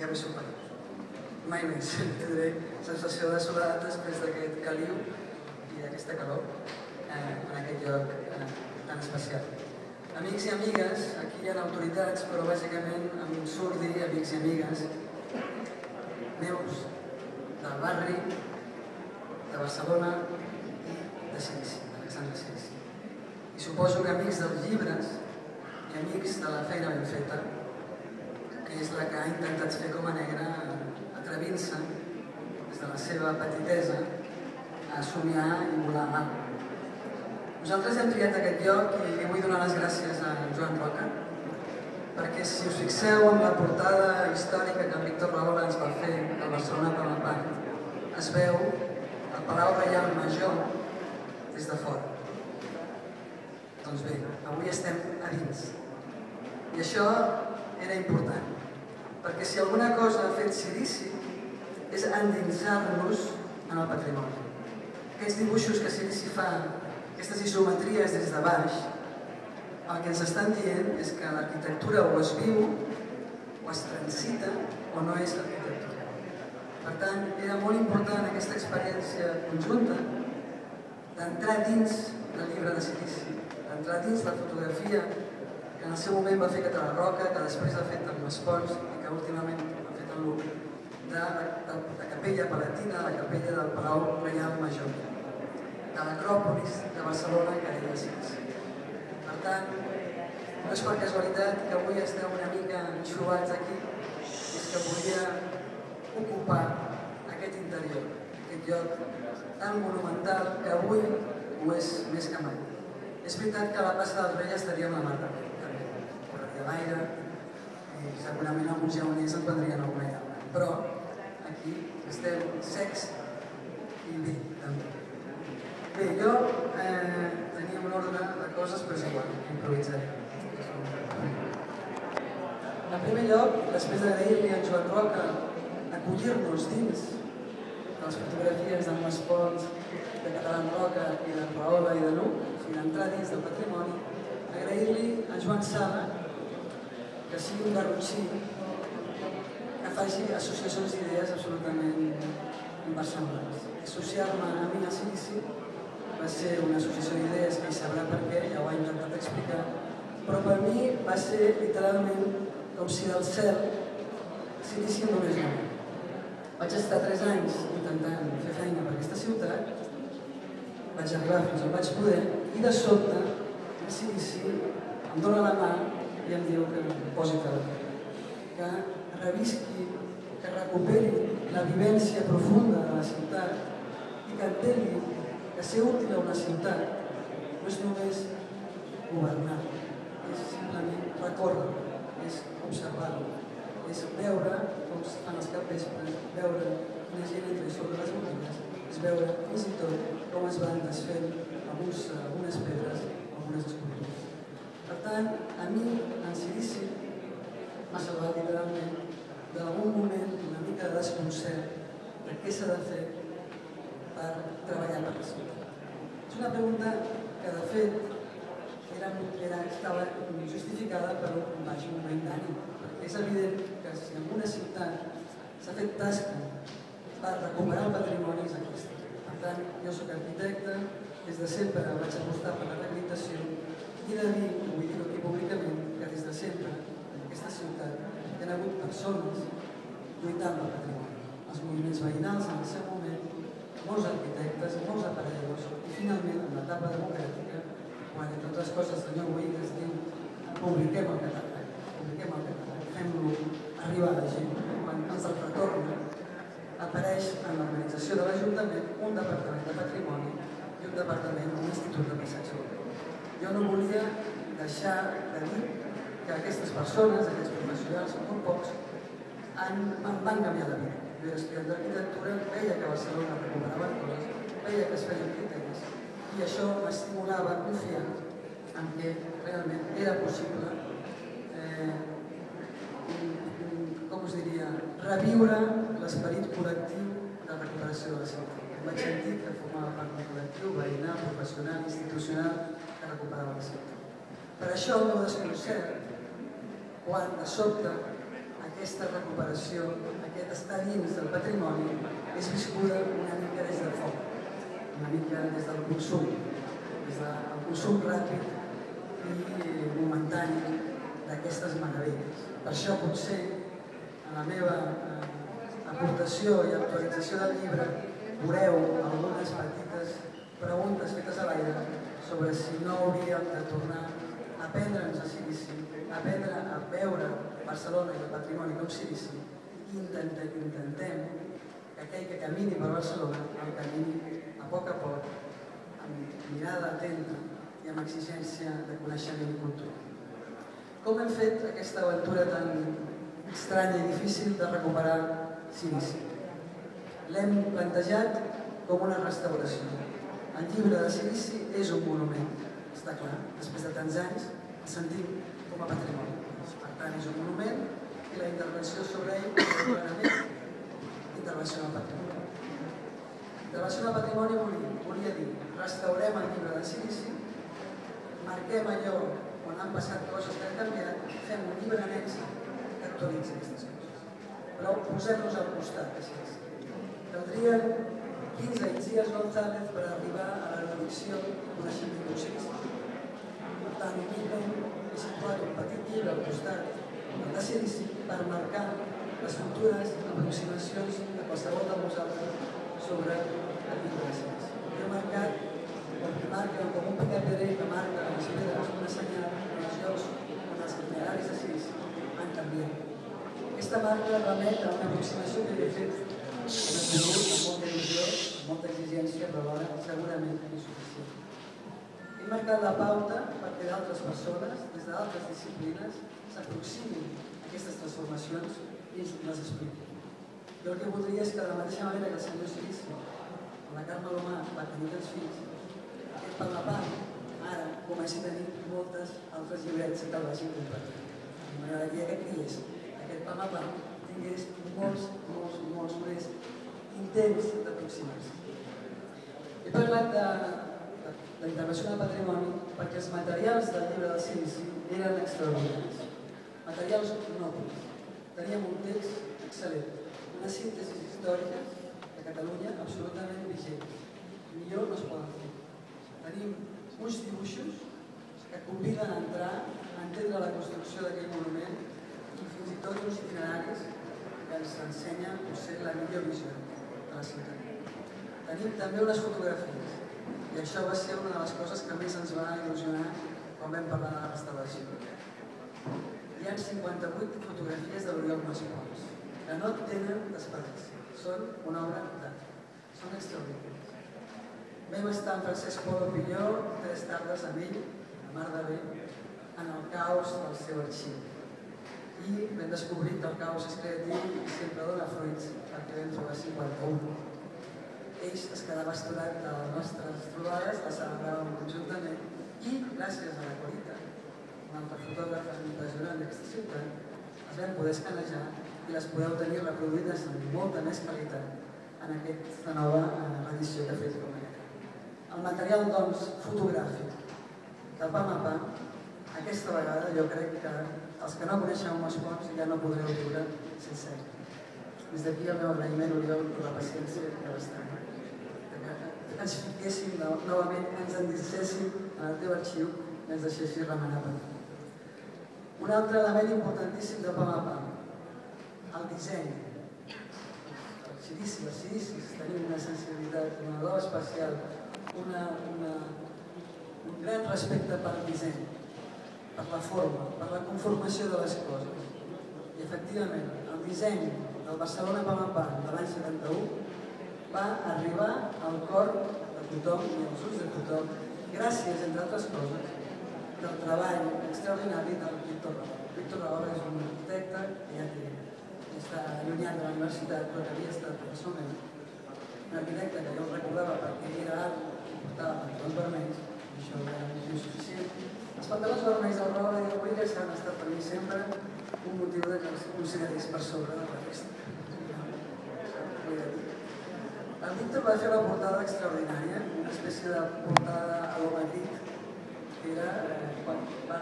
ja m'he superat. Mai més tindré sensació de soledat després d'aquest caliu i d'aquesta calor en aquest lloc tan especial. Amics i amigues, aquí hi ha autoritats, però bàsicament em surt dir amics i amigues meus, del barri, de Barcelona i de Silici, d'Alexandre Silici. I suposo que amics dels llibres i amics de la feina ben feta, que és la que ha intentat fer com a negra, atrevint-se des de la seva petitesa a somiar i volar mal. Nosaltres hem triat aquest lloc i li vull donar les gràcies a Joan Roca, perquè si us fixeu en la portada històrica que en Víctor Rahola ens va fer del Barcelona per la Part, es veu el Palau Reial Major des de fora. Doncs bé, avui estem a dins. I això era important, perquè si alguna cosa ha fet Silici és endinsar-nos en el patrimoni. Aquests dibuixos que Silici fa, aquestes isometries des de baix, el que ens estan dient és que l'arquitectura o es viu, o es transita, o no és arquitectura. Per tant, era molt important aquesta experiència conjunta d'entrar dins del llibre de Silici, d'entrar dins la fotografia que en el seu moment va fer Català Roca, que després ha fet amb Espons i que últimament ha fet amb Luc, de Capella Palatina, la capella del Palau Reial Major, de l'Acròpolis de Barcelona, que era Silici. Per tant, no és per casualitat que avui esteu una mica enxubats aquí, és que volia ocupar aquest interior, aquest lloc tan monumental que avui ho és més que mai. És veritat que a la plaça dels Reis estaríem la mar també, correria l'aire i segurament alguns llauners en prendrien alguna llauna, però aquí estem secs i bé, també. Bé, jo tenia un ordre de coses, però és igual, improvisaré. En primer lloc, després d'agrair-li a Joan Roca acollir-nos dins de les fotografies d'en Espons, de Català Roca i de Rahola i de Luc, i d'entrar dins del patrimoni, agrair-li a Joan Sala que sigui un garrotxí que faci associacions d'idees absolutament inversemblants. Associar-me a mi a Silici va ser una associació d'idees que hi sabrà per què, ja ho ha intentat explicar, però per mi va ser literalment com si del cel Silici em donés nom. Vaig estar 3 anys intentant fer feina per aquesta ciutat, vaig arribar fins on vaig poder i de sobte Silici em dóna la mà i em diu que em posi treball, que revisqui, que recuperi la vivència profunda de la ciutat i que entengui que ser útil a una ciutat no és només governar, és simplement recórrer, és observar-lo, és veure com es fan els capvespres, veure quina gent entra i sobre les botigues, és veure fins i tot com es van desfent algunes pedres, algunes escultures. Per tant, a mi, en Silici, m'ha salvat literalment d'algun moment una mica de desconcert de què s'ha de fer per treballar per la ciutat. És una pregunta que, de fet, estava justificada per un baix moment d'ànim, perquè és evident que si en una ciutat s'ha fet tasca per recuperar el patrimoni és aquesta. Per tant, jo soc arquitecte, des de sempre vaig apostar per la rehabilitació i he de dir, vull dir-ho aquí públicament, que des de sempre en aquesta ciutat hi ha hagut persones lluitant pel patrimoni. Els moviments veïnals en el seu moment, molts arquitectes, molts aparelladors i finalment en l'etapa democràtica, quan entre altres coses el senyor Boïgues diu publiquem el català, fem-lo arribar a la gent. Quan ens el retorna, apareix en l'organització de l'Ajuntament un departament de patrimoni i un departament d'un institut de paisatge urbà. Jo no volia deixar de dir que aquestes persones, aquests professionals, molt pocs, em van canviar la vida. Jo era estudiant d'arquitectura, veia que a Barcelona recuperaven coses, veia que es feien criteris i això m'estimulava a confiar en que realment era possible reviure l'esperit col·lectiu de recuperació de la ciutat. Vaig sentir que formava part d'un col·lectiu veïnal, professional, institucional que recuperava la ciutat. Per això el meu desconcert, quan de sobte aquesta recuperació, aquest estar dins del patrimoni, és viscuda una mica des de fora, una mica des del consum ràpid i momentani d'aquestes meravelles. Per això potser en la meva aportació i actualització del llibre veureu algunes petites preguntes fetes a l'aire sobre si no hauríem de tornar a aprendre'ns a Cirici, aprendre a veure Barcelona i el patrimoni com Cirici i intentem que aquell que camini per Barcelona el camini a poc, amb mirada atenta i amb exigència de coneixement i cultura. Com hem fet aquesta aventura tan estranya i difícil de recuperar Cirici? L'hem plantejat com una restauració. El llibre de Cirici és un monument, està clar, després de tants anys el sentim com a patrimoni. Per tant, és un monument i la intervenció sobre ell és clarament intervenció en el patrimoni. Intervenció en el patrimoni volia dir restaurem el llibre de Cirici, marquem allò on han passat coses que han canviat, fem un llibre annex que actualitzi aquestes coses. Però posem-nos al costat de Cirici. Caldrien 15 Itzias González per arribar a la redacció i coneixement d'un Cirici. Per tant, un llibre he situat un petit llibre al costat de Cirici per marcar les futures aproximacions de qualsevol de vosaltres sobre el llibre de Cirici. He marcat el que marca com un picapedrer que marca les pedres una senyal en els llocs on els itineraris de Cirici han canviat. Aquesta marca remet a una aproximació que he fet amb molta il·lusió, amb molta exigència, però alhora segurament insuficient. He marcat la pauta perquè d'altres persones, des d'altres disciplines, s'aproximin a aquestes transformacions i ens les expliquin. Jo el que voldria és que de la mateixa manera que el senyor Cirici, amb la Carme Lomà, va tenir els fills, aquest Palmapam ara comenci a tenir moltes altres llibrets que el vagin compartir. M'agradaria que criés aquest Palmapam tingués molts més intents d'aproximar-se. He parlat de la intervenció del patrimoni perquè els materials del llibre del Cirici eren extraordinaris. Materials nobles. Teníem un text excel·lent, una síntesi històrica de Catalunya absolutament vigent. Millor no es poden fer. Tenim uns dibuixos que conviden a entrar, a entendre la construcció d'aquell monument i fins i tot uns itineraris que ens ensenyen potser la millor visió de la ciutat. Tenim també unes fotografies i això va ser una de les coses que més ens va il·lusionar quan vam parlar de la restauració. Hi ha 58 fotografies de l'Oriol Maspons que no tenen desperdici, són una obra d'art, són extraordinaris. Vam estar amb Francesc Polo Pilló 3 tardes amb ell, a Mar de Bé, en el caos del seu arxiu. I vam descobrir que el caos és creatiu i sempre dona fruits perquè vam trobar 51. Ells es quedava esturat de les nostres trobades, les celebràvem conjuntament i gràcies a la qualitat, un altre fotògraf impressionant d'aquesta ciutat, els vam poder escanejar i les podeu tenir reproduïdes amb molta més qualitat en aquesta nova edició que ha fet com aquesta. El material, doncs, fotogràfic del Pam a Pam, aquesta vegada jo crec que els que no coneixeu Maspons ja no podreu viure sense ell. Des d'aquí el meu agraïment, Oriol, per la paciència que vas tenir. Que ens fiquéssim novament, que ens endinséssim en el teu arxiu i ens deixéssim remenar per tu. Un altre element importantíssim de Pam a Pam, el disseny. Els Ciricis tenim una sensibilitat, una dada especial, un gran respecte pel disseny, per la forma, per la conformació de les coses. I efectivament, el disseny del Barcelona Pam a Pam de l'any 71 va arribar al cor de tothom i als ulls de tothom gràcies, entre altres coses, del treball extraordinari del Víctor Rahola. Víctor Rahola és un arquitecte que ja està allunyat de la universitat, però que havia estat professor meu. Un arquitecte que jo el recordava perquè era alt i portava pantalons vermells, i això era motiu suficient. Els pantalons vermells del Rahola i del Boigas han estat per mi sempre un motiu que els consideris per sobre de la resta. El Víctor va fer una portada extraordinària, una espècie de portada a lo Madrid, que era quan va